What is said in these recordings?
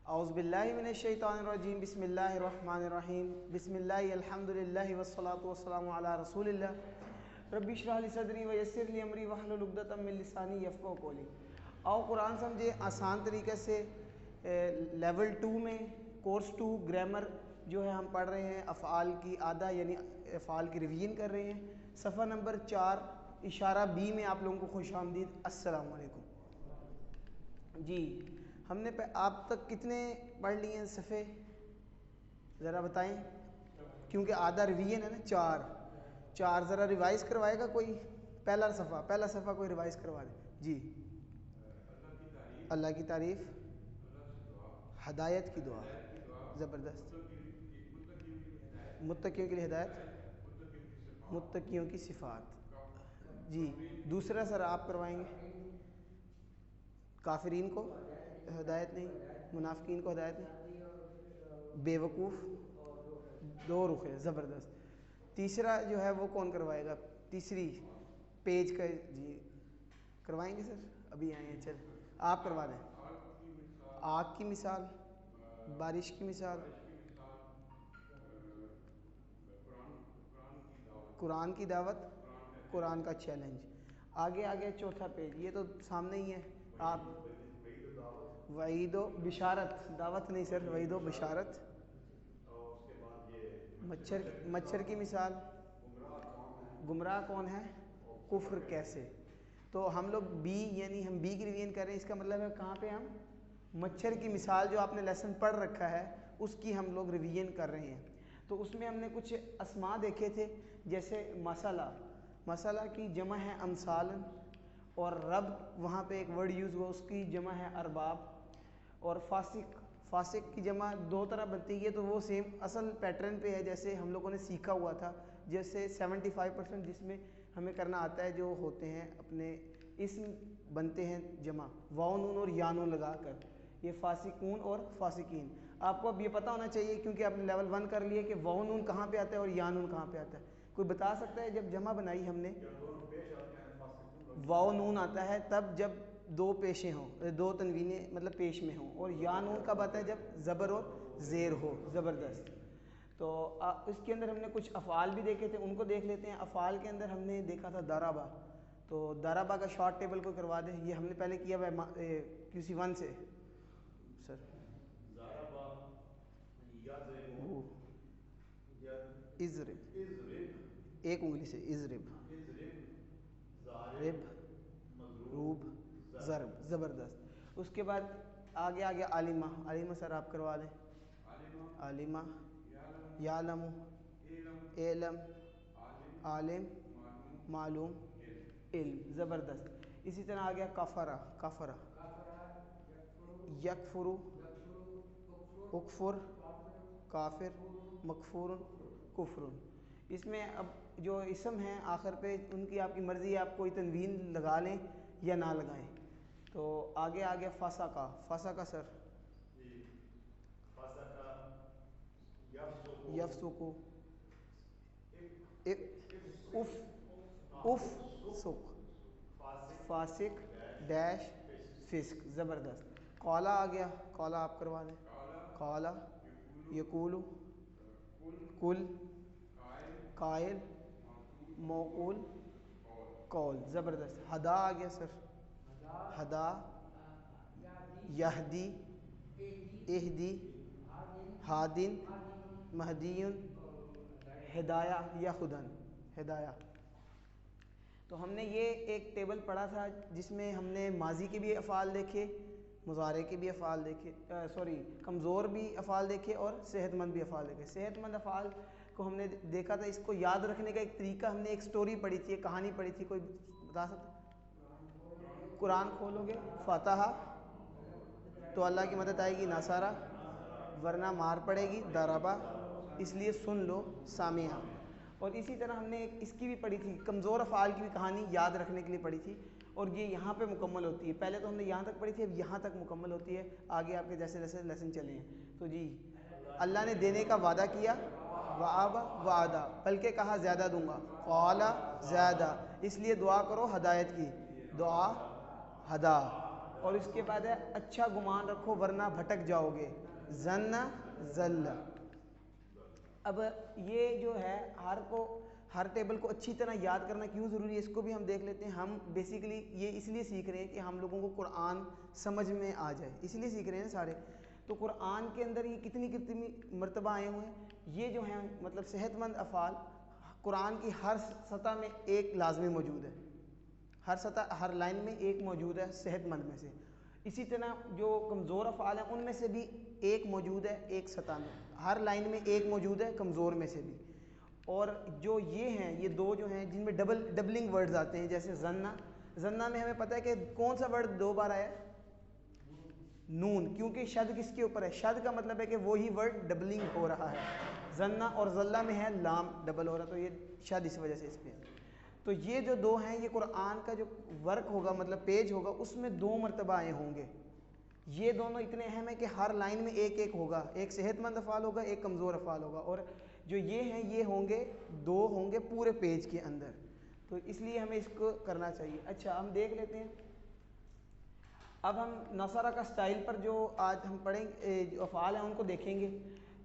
اعوذ باللہ من الشیطان الرجیم بسم اللہ الرحمن الرحیم بسم اللہ الحمدللہ والصلاة والسلام علی رسول اللہ رب اشرح لی صدری ویسر لی امری واحلل عقدۃ من لسانی یفقہوا قولی۔ آؤ قرآن سمجھے آسان طریقے سے۔ لیول 2 میں کورس 2 گرامر جو ہے ہم پڑھ رہے ہیں، افعال کی عادہ یعنی افعال کی ریویژن کر رہے ہیں۔ صفحہ نمبر 4 اشارہ بی میں آپ لوگوں کو خوش آمدید، السلام علیکم۔ جی ہم نے آپ تک کتنے پڑھ لیے ہیں صفحے ذرا بتائیں، کیونکہ آدھا ریویژن ہے نا، چار ذرا ریوائز کروائے گا کوئی؟ پہلا صفحہ کوئی ریوائز کروا دے جی۔ اللہ کی تعریف، ہدایت کی دعا، زبردست، متقیوں کے لیے ہدایت، متقیوں کی صفات جی۔ دوسرا سر آپ کروائیں گے؟ کافرین کو ہدایت نہیں، منافقین کو ہدایت نہیں، بے وقوف، دو رخ ہے، زبردست۔ تیسرا جو ہے وہ کون کروائے گا؟ تیسری پیج کا جی کروائیں گے سر؟ ابھی آئے ہیں، چل آپ کروا دیں۔ آگ کی مثال، بارش کی مثال، قرآن کی دعوت، قرآن کا چیلنج۔ آگے چوتھا پیج، یہ تو سامنے ہی ہے آپ۔ وعید و بشارت، دعوت نہیں سر، وعید و بشارت۔ مچھر کی مثال، گمراہ کون ہے، کفر کیسے۔ تو ہم لوگ بی یعنی ہم بی کی ریویژن کر رہے ہیں، اس کا مطلب ہے کہاں پہ ہم مچھر کی مثال جو آپ نے لیسن پڑھ رکھا ہے اس کی ہم لوگ ریویژن کر رہے ہیں۔ تو اس میں ہم نے کچھ اسماء دیکھے تھے، جیسے مسئلہ کی جمع ہے امثال، اور رب وہاں پہ ایک ورڈ یوز ہوا، اس کی جمع ہے ارباب، اور فاسق کی جمع دو طرح بنتی ہے، تو وہ سیم اصل پیٹرن پہ ہے جیسے ہم لوگوں نے سیکھا ہوا تھا، جیسے 75% جس میں ہمیں کرنا آتا ہے جو ہوتے ہیں اپنے اسم بنتے ہیں جمع واو نون اور یا نون لگا کر، یہ فاسقون اور فاسقین۔ آپ کو اب یہ پتہ ہونا چاہیے کیونکہ آپ نے لیول 1 کر لیے کہ واو نون کہاں پہ آتا ہے اور یا نون کہاں پہ آتا ہے۔ کوئی بتا سکتا ہے جب جمع بنائی ہم نے واو نون آتا ہے تب جب دو پیشیں ہوں، دو تنوینیں مطلب پیش میں ہوں، اور یا نون کب آتا ہے جب زبر اور زیر ہو، زبردست۔ تو اس کے اندر ہم نے کچھ افعال بھی دیکھے تھے، ان کو دیکھ لیتے ہیں۔ افعال کے اندر ہم نے دیکھا تھا دارابا، تو دارابا کا شارٹ ٹیبل کو کروا دیں، یہ ہم نے پہلے کیا ہوا ہے QC1 سے سر۔ ازرب، ایک انگلی سے ازرب، رب، روب، ضرب، زبردست۔ اس کے بعد آگے عالمہ سر آپ کروا دیں۔ عالمہ، یعلم، علم، عالم، معلوم، علم، زبردست۔ اسی طرح آگیا کفرہ، یکفر، اکفر، کافر، مکفور، کفر۔ اس میں اب جو اسم ہیں آخر پہ ان کی آپ کی مرضی ہے، آپ کوئی تنوین لگا لیں یا نہ لگائیں۔ تو آگے فسقہ سر، یفسق، افسق، فاسق ڈیش فسق، زبردست۔ قولا آ گیا، قولا آپ کروا دیں۔ قولا، یقول، کل، قائل، موقول، قول، زبردست۔ ہدا آ گیا سر، ہدا، یہدی، اہدی، ہادن، مہدیون، ہدایہ یا خدن، ہدایہ۔ تو ہم نے یہ ایک ٹیبل پڑھا تھا جس میں ہم نے ماضی کے بھی افعال دیکھے، مضارع کے بھی افعال دیکھے، کمزور بھی افعال دیکھے اور صحت مند بھی افعال دیکھے۔ صحت مند افعال کو ہم نے دیکھا تھا، اس کو یاد رکھنے کا ایک طریقہ، ہم نے ایک سٹوری پڑھی تھی، ایک کہانی پڑھی تھی، کوئی بتا سکتا؟ قرآن کھولو گے فاتحہ تو اللہ کی مدد آئے گی ناصارہ، ورنہ مار پڑے گی ضربہ، اس لیے سن لو سامعہ۔ اور اسی طرح ہم نے اس کی بھی پڑھی تھی، کمزور افعال کی بھی کہانی یاد رکھنے کے لیے پڑھی تھی، اور یہ یہاں پہ مکمل ہوتی ہے۔ پہلے تو ہم نے یہاں تک پڑھی تھی، اب یہاں تک مکمل ہوتی ہے، آگے آپ کے جیسے جیسے لیسن چلے ہیں۔ تو جی اللہ نے دینے کا وعدہ کیا، وعب وعدہ، بلکہ کہا زیادہ دوں گا، قال زیادہ، اس لیے دعا کرو ہدایت کی، دعا ہدا، اور اس کے بعد ہے اچھا گمان رکھو ورنہ بھٹک جاؤ گے، ظن ضل۔ اب یہ جو ہے ہر ٹیبل کو اچھی طرح یاد کرنا کیوں ضروری ہے، اس کو بھی ہم دیکھ لیتے ہیں۔ ہم بیسیکلی یہ اس لیے سیکھ رہے ہیں کہ ہم لوگوں کو قرآن سمجھ میں آ جائے، اس لیے سیکھ رہے ہیں سارے۔ تو قرآن کے اندر یہ کتنی مرتبہ آئے ہوئے ہیں، یہ جو ہیں مطلب صحت مند افعال قرآن کی ہر سطح میں ایک لازمی موجود ہے، ہر لائن میں ایک موجود ہے صحت مند میں سے۔ اسی طرح جو کمزور افعال ہیں ان میں سے بھی ایک موجود ہے ایک سطح میں، ہر لائن میں ایک موجود ہے کمزور میں سے بھی۔ اور جو یہ ہیں، یہ دو جو ہیں جن میں ڈبلنگ ورڈز آتے ہیں، جیسے ظنہ میں ہمیں پتہ ہے کہ کون سا ورڈ 2 بار آیا ہے، نون، کیونکہ شد کس کے اوپر ہے، شد کا مطلب ہے کہ وہی ورڈ ڈبلنگ ہو رہا ہے۔ ظنہ اور ذلہ میں ہے لام ڈبل ہو رہا، تو یہ شد اس وجہ سے اس پہ۔ تو یہ جو دو ہیں، یہ قرآن کا جو ورک ہوگا مطلب پیج ہوگا اس میں 2 مرتبہ آئے ہوں گے۔ یہ دونوں اتنے اہم ہیں کہ ہر لائن میں ایک ایک ہوگا، ایک صحت مند افعال ہوگا، ایک کمزور افعال ہوگا، اور جو یہ ہیں یہ ہوں گے 2 ہوں گے پورے پیج کے اندر، تو اس لیے ہمیں اس کو کرنا چاہیے۔ اچھا ہم دیکھ لیتے ہیں، اب ہم نصرہ کا سٹائل پر جو آج ہم پڑھیں جو افعال ہیں ان کو دیکھیں گے۔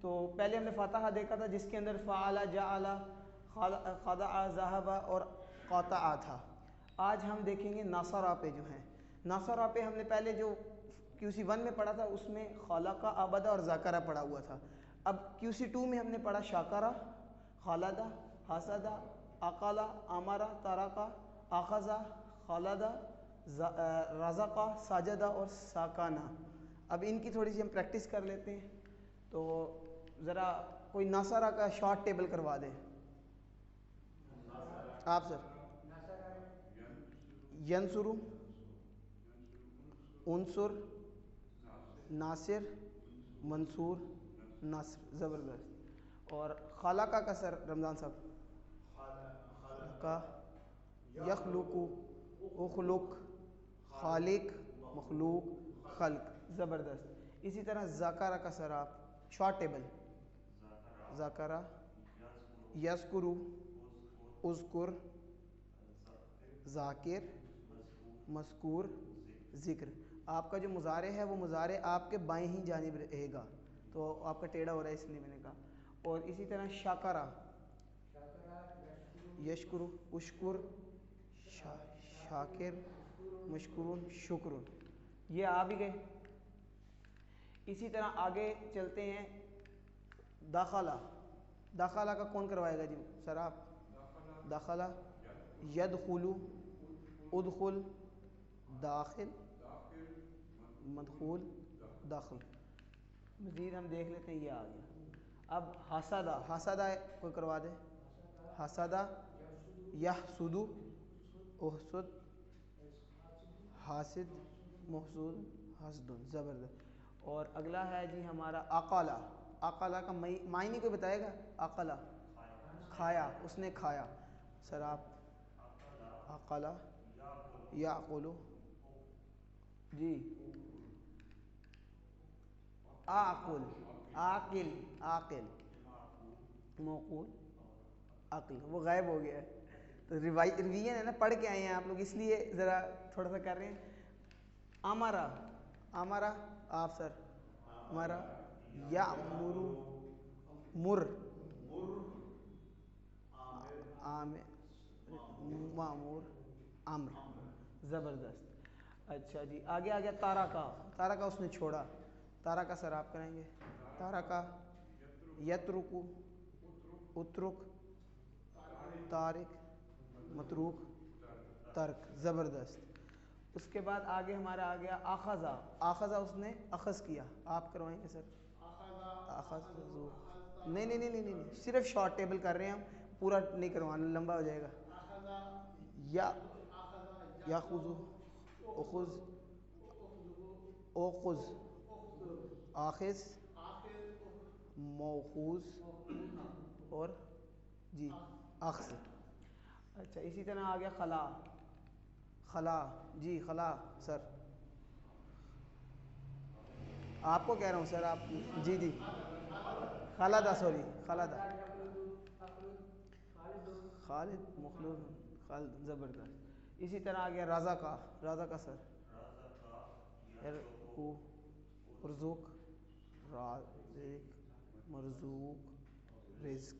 تو پہلے ہم نے فاتحہ دیکھا تھا جس کے اندر فعل، جعل، خضع، ذهب اور قاطع تھا۔ آج ہم دیکھیں گے نصرہ پہ جو ہیں۔ نصرہ پہ ہم نے پہلے جو QC1 میں پڑھا تھا اس میں خلق، عبد اور ذکر پڑھا ہوا تھا۔ اب QC2 میں ہم نے پڑھا شکر، خلد، حسد، عقل، امر، ترک، اخذ، خلد، رزق، سجد اور سکانہ۔ اب ان کی تھوڑی سی ہم پریکٹس کر لیتے ہیں، تو ذرا کوئی نصرہ کا شارٹ ٹیبل کروا دیں آپ سر۔ ینصر، انصر، ناصر، منصور، نصر، زبردست۔ اور خلق کا سر رمضان صاحب، خلق، یخلق، اخلق، خالق، مخلوق، خلق، زبردست۔ اسی طرح ذکر کا سر آپ شارٹ ٹیبل، ذکر، یذکر، اذکر، ذاکر، مذکور، ذکر۔ آپ کا جو مضارع ہے وہ مضارع آپ کے بائیں ہی جانب رہے گا، تو آپ کا ٹیڑھا ہو رہا ہے اس لیے میں نے کہا۔ اور اسی طرح شاکرہ، یشکر، اشکر، شاکر، مشکور، شکر، یہ آ بھی گئے۔ اسی طرح آگے چلتے ہیں، داخلہ، داخلہ کا کون کروائے گا جی سر آپ؟ داخلہ، یدخل، ادخل، داخل، مدخول، داخل۔ مزید ہم دیکھ لیتے ہیں، یہ آ گیا۔ اب حسدہ، حسدہ کوئی کروا دے، حسدہ، یحسد، احسد، حاسد، محسود، حسد، زبردست۔ اور اگلا ہے جی ہمارا عقلہ، عقلہ کا معنی کوئی بتائے گا؟ عقلہ کھایا، اس نے کھایا، سر آپ؟ عقلہ، یعقل، جی عاقل، عاقل، عاقل، موقول، عقل، وہ غائب ہو گیا ہے، تو ریویژن ہے نا، پڑھ کے آئے ہیں آپ لوگ اس لیے ذرا تھوڑا سا کر رہے ہیں۔ امرا، امرا آپ سر؟ امرا، یامر، مر، عامر، مامور، امر، زبردست۔ اچھا جی آگے آ گیا تارکا، تارکا اس نے چھوڑا، تارکا سر آپ کریں گے؟ تارکا، یترک، اترک، تارک، متروک، ترک، زبردست۔ اس کے بعد آگے ہمارا آ گیا اخذا، اخذا اس نے اخذ کیا، آپ کروائیں گے سر؟ اخذ، نہیں نہیں نہیں نہیں نہیں، صرف شارٹ ٹیبل کر رہے ہیں ہم، پورا نہیں کروانا، لمبا ہو جائے گا۔ یا یاخذ، اخذ، اوخذ، آخذ، موخوذ اور جی اخذ۔ اچھا اسی طرح آ گیا خلا، خلا، جی خلا سر آپ کو کہہ رہا ہوں سر، آپ جی جی خالدہ، سوری خالدہ، خالد، مخلوق، خالد، زبردست۔ اسی طرح آ گیا رازقہ، رازقہ سر؟ ارزقو ارزق رازق مرزوق رزق.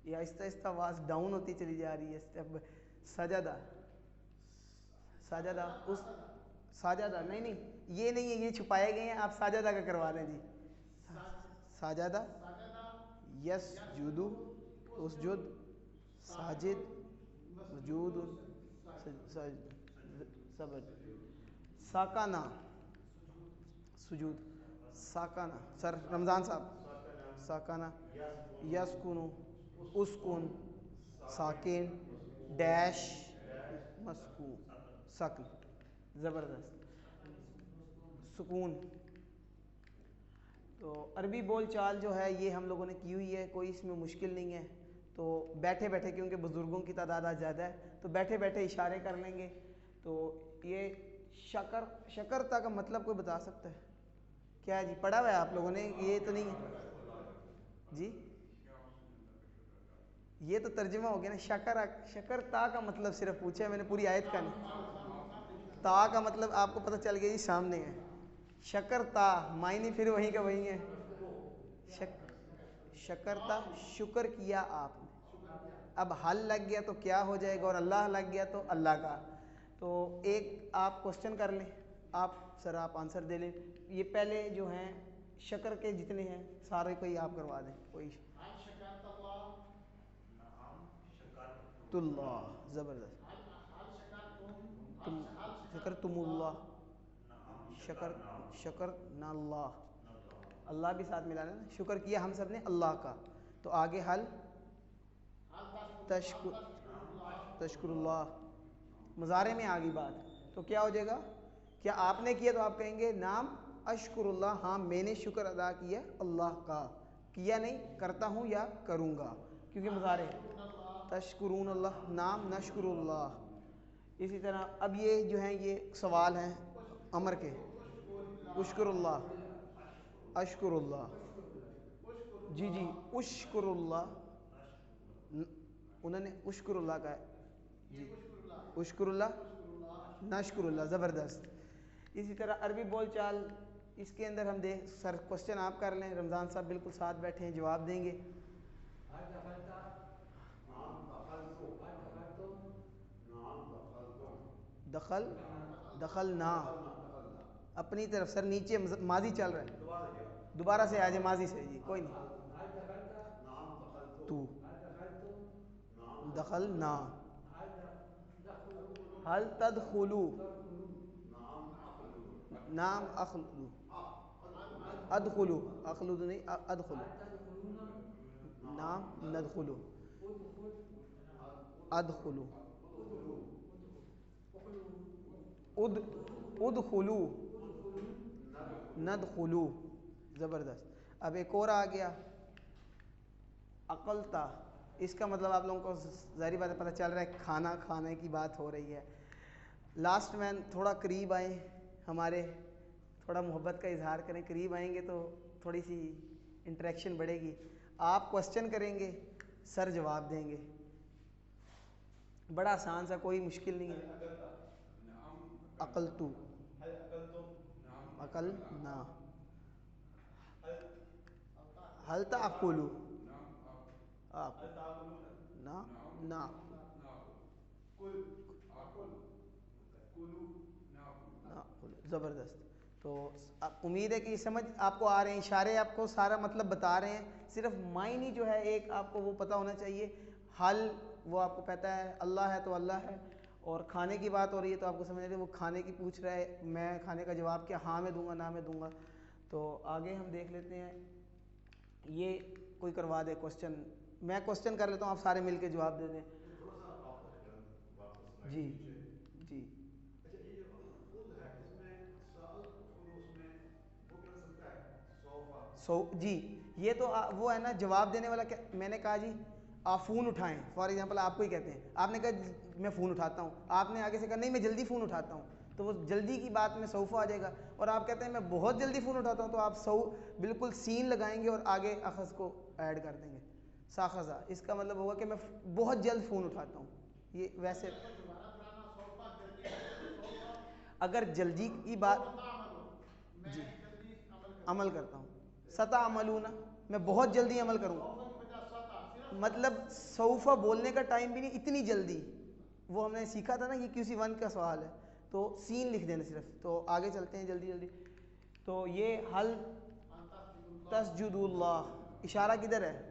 یہ آہستہ آہستہ آواز ڈاؤن ہوتی چلی جا رہی ہے. اب سجدہ ساجدہ اس ساجدہ نہیں یہ نہیں ہے، یہ چھپائے گئے ہیں، آپ ساجدہ کا کروا رہے ہیں جی. ساجدہ یسجدو اسجد ساجد سجود سبد ساکانہ سجود ساکانہ. سر رمضان صاحب ساکانہ یسکنو اسکن ساکن ڈیش مسکون سکن. زبردست. سکون. تو عربی بول چال جو ہے یہ ہم لوگوں نے کی ہوئی ہے، کوئی اس میں مشکل نہیں ہے. تو بیٹھے بیٹھے کیونکہ بزرگوں کی تعداد آج زیادہ ہے تو بیٹھے بیٹھے اشارے کر لیں گے. تو یہ شکرتا کا مطلب کوئی بتا سکتا ہے کیا ہے جی؟ پڑھا ہوا ہے آپ لوگوں نے؟ یہ تو نہیں جی، یہ تو ترجمہ ہو گیا نا. شکرتا کا مطلب صرف پوچھا ہے میں نے، پوری آیت کا نہیں. تا کا مطلب آپ کو پتہ چل گیا جی، سامنے ہے. شکرتا معنی پھر وہیں کا وہیں ہے. شکرتا شکر کیا آپ نے. اب حل لگ گیا تو کیا ہو جائے گا، اور اللہ لگ گیا تو اللہ کا. تو ایک آپ کوشچن کر لیں، آپ سر آپ آنسر دے لیں. یہ پہلے جو ہیں شکر کے جتنے ہیں سارے کوئی آپ کروا دیں. کوئی اللہ زبردست. شکر تم اللہ شکر نہ اللہ، اللہ بھی ساتھ ملا نا. شکر کیا ہم سب نے اللہ کا. تو آگے حل تشکر اللہ. مضارع میں آگی بات تو کیا ہو جائے گا؟ کیا آپ نے کیا تو آپ کہیں گے نام اشکر اللہ، ہاں میں نے شکر ادا کیا اللہ کا. کیا نہیں کرتا ہوں یا کروں گا کیونکہ مضارع ہے. تشکرون اللہ نام نشکر اللہ. اسی طرح اب یہ جو ہیں یہ سوال ہیں امر کے. اشکر اللہ اشکر اللہ جی جی اشکر اللہ انہوں نے اشکر اللہ کا ہے جی. اشکر اللہ نشکر اللہ. زبردست. اسی طرح عربی بول چال اس کے اندر ہم دیں. سر کوشچن آپ کر لیں، رمضان صاحب بالکل ساتھ بیٹھے ہیں جواب دیں گے. دخل دخلنا اپنی طرف سر نیچے ماضی چل رہا ہے، دوبارہ سے آ جائے ماضی سے جی کوئی نہیں. تو دخلنا حل تدخلو نام اخلو ادخلو اخلو نہیں ادخلو نام ندخلو ادخلو ادخلو ندخلو. زبردست. اب ایک اور آ گیا عقلتا. اس کا مطلب آپ لوگوں کو ظاہری بات ہے پتہ چل رہا ہے کھانا کھانے کی بات ہو رہی ہے. لاسٹ میں تھوڑا قریب آئیں، ہمارے تھوڑا محبت کا اظہار کریں. قریب آئیں گے تو تھوڑی سی انٹریکشن بڑھے گی. آپ کوشچن کریں گے، سر جواب دیں گے. بڑا آسان سا، کوئی مشکل نہیں ہے. عقل تو عقل نہ حل تعقلو نہ نہ زبردست. تو امید ہے کہ یہ سمجھ آپ کو آ رہے ہیں. اشارے آپ کو سارا مطلب بتا رہے ہیں، صرف معنی جو ہے ایک آپ کو وہ پتہ ہونا چاہیے. حل وہ آپ کو پتہ ہے اللہ ہے تو اللہ ہے. اور کھانے کی بات ہو رہی ہے تو آپ کو سمجھ رہے وہ کھانے کی پوچھ رہا ہے، میں کھانے کا جواب کیا ہاں میں دوں گا نہ میں دوں گا. تو آگے ہم دیکھ لیتے ہیں. یہ کوئی کروا دے کوشچن، میں کوشچن کر لیتا ہوں آپ سارے مل کے جواب دے دیں. جی جی جی یہ تو وہ ہے نا جواب دینے والا. میں نے کہا جی آپ فون اٹھائیں، فار ایگزامپل آپ کو ہی کہتے ہیں، آپ نے کہا میں فون اٹھاتا ہوں، آپ نے آگے سے کہا نہیں میں جلدی فون اٹھاتا ہوں، تو وہ جلدی کی بات میں سوفا آ جائے گا. اور آپ کہتے ہیں میں بہت جلدی فون اٹھاتا ہوں، تو آپ بالکل سین لگائیں گے اور آگے اخذ کو ایڈ کر دیں گے. ساخذہ اس کا مطلب ہوگا کہ میں بہت جلد فون اٹھاتا ہوں. یہ ویسے اگر جلدی کی بات جی عمل کرتا ہوں. ستعملون میں بہت جلدی عمل کروں گا. مطلب سوفا بولنے کا ٹائم بھی نہیں، اتنی جلدی. وہ ہم نے سیکھا تھا نا، یہ QC 1 کا سوال ہے، تو سین لکھ دینا صرف. تو آگے چلتے ہیں جلدی جلدی. تو یہ حل تسجد اللہ، اشارہ کدھر ہے؟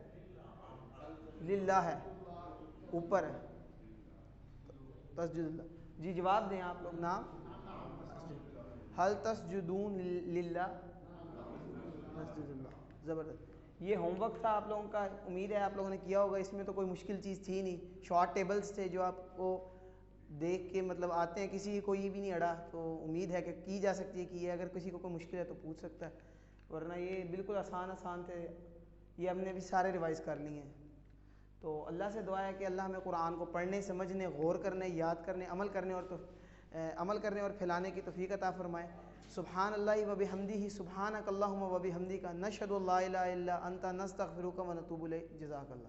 للہ ہے، اوپر ہے تسجد اللہ. جی جواب دیں آپ لوگ. نام حل تسجدون للہ تسجد اللہ. زبردست. یہ ہوم ورک تھا آپ لوگوں کا، امید ہے آپ لوگوں نے کیا ہوگا. اس میں تو کوئی مشکل چیز تھی نہیں، شارٹ ٹیبلز تھے جو آپ کو دیکھ کے مطلب آتے ہیں، کسی کوئی بھی نہیں اڑا. تو امید ہے کہ کی جا سکتی ہے کہ یہ اگر کسی کو کوئی مشکل ہے تو پوچھ سکتا ہے، ورنہ یہ بالکل آسان تھے. یہ ہم نے بھی سارے ریوائز کر لی ہیں. تو اللہ سے دعا ہے کہ اللہ ہمیں قرآن کو پڑھنے، سمجھنے، غور کرنے، یاد کرنے، عمل کرنے اور پھیلانے کی توفیق عطا فرمائے. سبحان اللہ و بحمدہ، سبحانک اللہم و بحمدک، نشہد لا الہ الا انت، نستغفرک و نتوب الیک. جزاک اللہ.